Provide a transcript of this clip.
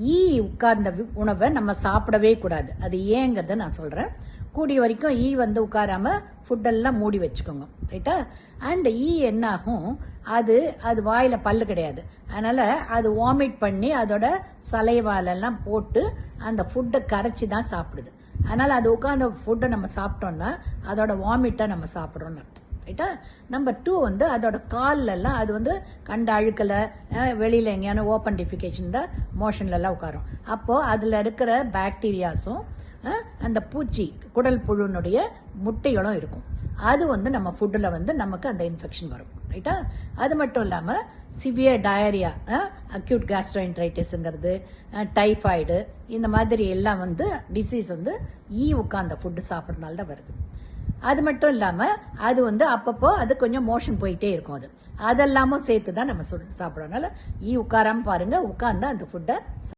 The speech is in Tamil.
ஈ உட்கார்ந்த உணவை நம்ம சாப்பிடவே கூடாது. அது ஏங்கிறத நான் சொல்றேன். கூடிய வரைக்கும் ஈ வந்து உட்காராம ஃபுட்டெல்லாம் மூடி வச்சுக்கோங்க, ரைட்டா? அண்ட் ஈ என்ன ஆகும், அது அது வாயில பல்லு கிடையாது, அதனால அது வாமிட் பண்ணி அதோட சலைவாலெல்லாம் போட்டு அந்த ஃபுட்டை கரைச்சி தான் சாப்பிடுது. அதனால அது உட்காந்து ஃபுட்டை நம்ம சாப்பிட்டோம்னா அதோட வாமிட்டை நம்ம சாப்பிட்றோம்னு அர்த்தம், ரைட்டா? நம்பர் 2 வந்து அதோட கால்லெல்லாம் அது வந்து கண்ட அழுக்கல வெளியில் எங்கேயான ஓப்பன் டிஃபிகேஷன் தான் மோஷன்லலாம் உட்காரும். அப்போது அதில் இருக்கிற பாக்டீரியாஸும் அந்த பூச்சி குடல் புழுனுடைய முட்டைகளும் இருக்கும். அது வந்து நம்ம ஃபுட்டில் வந்து நமக்கு அந்த இன்ஃபெக்ஷன் வரும், ரைட்டா? அது மட்டும் இல்லாமல் சிவியர் டயரியா, அக்யூட் கேஸ்ட்ரோஎன்ட்ரைட்டிஸ்ங்கிறது, டைஃபாய்டு, இந்த மாதிரி எல்லாம் வந்து டிசீஸ் வந்து ஈ உட்கார்ந்த ஃபுட்டு சாப்பிட்றதுனால தான் வருது. அது மட்டும் இல்லாமல் அது வந்து அப்பப்போ அது கொஞ்சம் மோஷன் போயிட்டே இருக்கும். அதெல்லாமும் சேர்த்து தான் நம்ம சாப்பிட்றதுனால ஈ உட்காராம பாருங்க, உட்கார்ந்து அந்த ஃபுட்டை